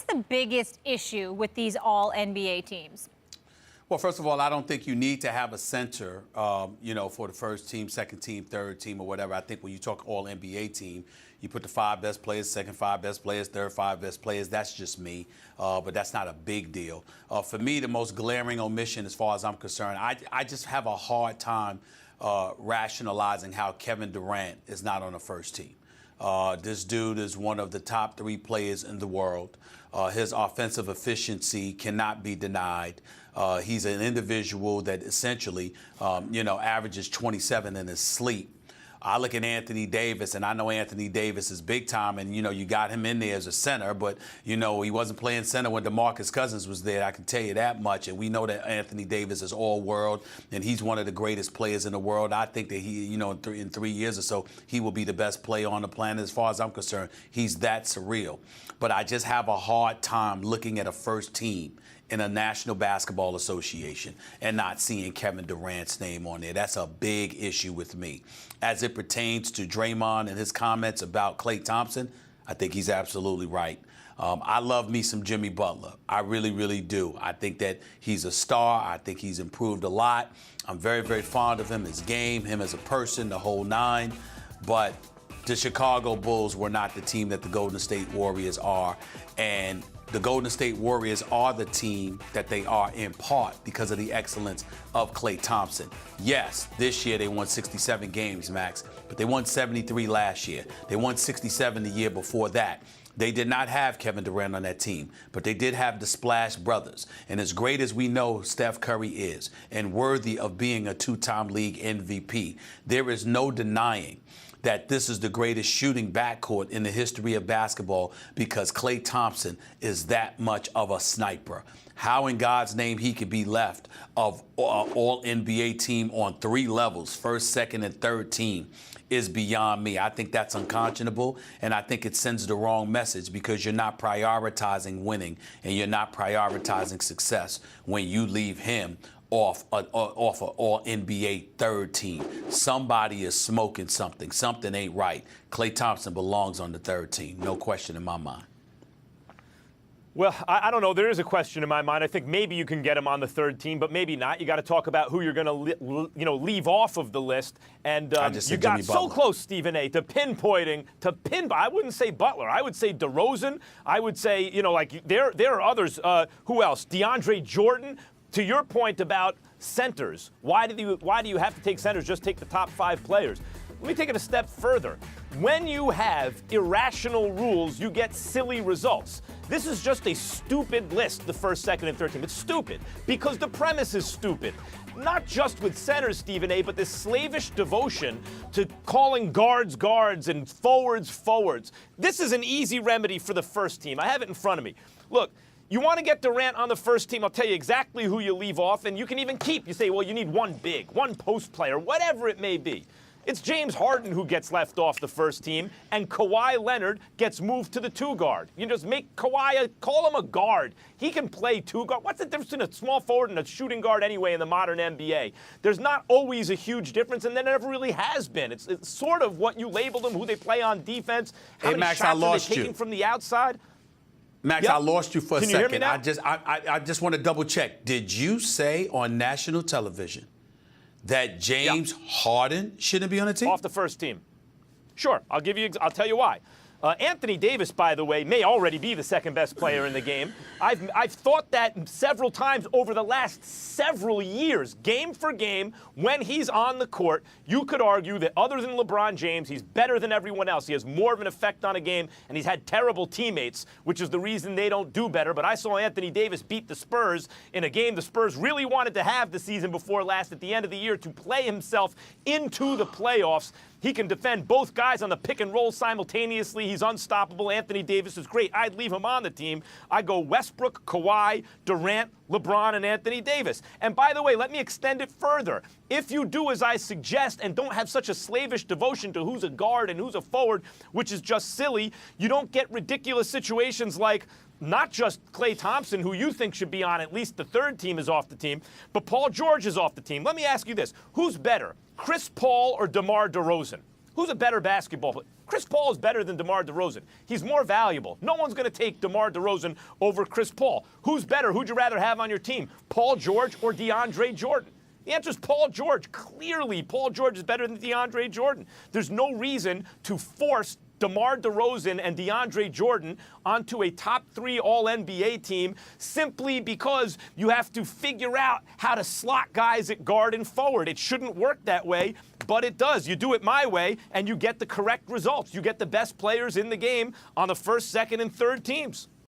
What's the biggest issue with these all NBA teams? Well, first of all, I don't think you need to have a center, for the first team, second team, third team, or whatever. I think when you talk all NBA team, you put the 5 best players, second 5 best players, third 5 best players. That's just me, but that's not a big deal. For me, the most glaring omission, as far as I'm concerned, I just have a hard time rationalizing how Kevin Durant is not on the first team. This dude is one of the top 3 players in the world. His offensive efficiency cannot be denied. He's an individual that essentially, averages 27 in his sleep. I look at Anthony Davis, and I know Anthony Davis is big time, and, you got him in there as a center, but, he wasn't playing center when DeMarcus Cousins was there. I can tell you that much. And we know that Anthony Davis is all world, and he's one of the greatest players in the world. I think that he, in 3 years or so, he will be the best player on the planet. As far as I'm concerned, he's that surreal. But I just have a hard time looking at a first team in a National Basketball Association and not seeing Kevin Durant's name on there. That's a big issue with me. As it pertains to Draymond and his comments about Klay Thompson, I think he's absolutely right. I love me some Jimmy Butler. I really, really do. I think that he's a star. I think he's improved a lot. I'm very, very fond of him, his game, him as a person, the whole nine. But the Chicago Bulls were not the team that the Golden State Warriors are. And the Golden State Warriors are the team that they are in part because of the excellence of Klay Thompson. Yes, this year they won 67 games, Max, but they won 73 last year. They won 67 the year before that. They did not have Kevin Durant on that team, but they did have the Splash Brothers. And as great as we know Steph Curry is and worthy of being a 2-time league MVP, there is no denying that this is the greatest shooting backcourt in the history of basketball because Klay Thompson is that much of a sniper. How in God's name he could be left of all NBA team on 3 levels, first, second, and third team, is beyond me. I think that's unconscionable, and I think it sends the wrong message because you're not prioritizing winning and you're not prioritizing success when you leave him off an all NBA third team. Somebody is smoking something. Something ain't right. Klay Thompson belongs on the third team. No question in my mind. Well, I don't know. There is a question in my mind. I think maybe you can get him on the third team, but maybe not. You got to talk about who you're going to, leave off of the list. And you got so close, Stephen A., to pinpointing, I wouldn't say Butler. I would say DeRozan. I would say, there are others. Who else? DeAndre Jordan. To your point about centers, why do you have to take centers? Just take the top 5 players. Let me take it a step further. When you have irrational rules, you get silly results. This is just a stupid list, the first, second, and third team. It's stupid because the premise is stupid. Not just with centers, Stephen A., but this slavish devotion to calling guards guards and forwards forwards. This is an easy remedy for the first team. I have it in front of me. Look. You want to get Durant on the first team, I'll tell you exactly who you leave off, and you can even keep. You say, well, you need one big, one post player, whatever it may be. It's James Harden who gets left off the first team, and Kawhi Leonard gets moved to the 2 guard. You just make Kawhi, call him a guard. He can play 2 guard. What's the difference between a small forward and a shooting guard anyway in the modern NBA? There's not always a huge difference, and there never really has been. It's sort of what you labeled them, who they play on defense, how many Max, shots are they taking from the outside. Max, Yep. I lost you for a Can you hear me second. now? I just want to double check. Did you say on national television that James Harden shouldn't be on the team? Off the first team. Sure, I'll tell you why. Anthony Davis, by the way, may already be the second best player in the game. I've thought that several times over the last several years, game for game, when he's on the court, you could argue that other than LeBron James, he's better than everyone else. He has more of an effect on a game, and he's had terrible teammates, which is the reason they don't do better. But I saw Anthony Davis beat the Spurs in a game the Spurs really wanted to have the season before last at the end of the year to play himself into the playoffs. He can defend both guys on the pick and roll simultaneously. He's unstoppable. Anthony Davis is great. I'd leave him on the team. I go Westbrook, Kawhi, Durant, LeBron, and Anthony Davis. And by the way, let me extend it further. If you do as I suggest and don't have such a slavish devotion to who's a guard and who's a forward, which is just silly, you don't get ridiculous situations like not just Klay Thompson, who you think should be on at least the third team, is off the team, but Paul George is off the team. Let me ask you this. Who's better, Chris Paul or DeMar DeRozan? Who's a better basketball player? Chris Paul is better than DeMar DeRozan. He's more valuable. No one's going to take DeMar DeRozan over Chris Paul. Who's better? Who'd you rather have on your team, Paul George or DeAndre Jordan? The answer is Paul George. Clearly, Paul George is better than DeAndre Jordan. There's no reason to force DeMar DeRozan and DeAndre Jordan onto a top 3 All-NBA team simply because you have to figure out how to slot guys at guard and forward. It shouldn't work that way, but it does. You do it my way, and you get the correct results. You get the best players in the game on the first, second, and third teams.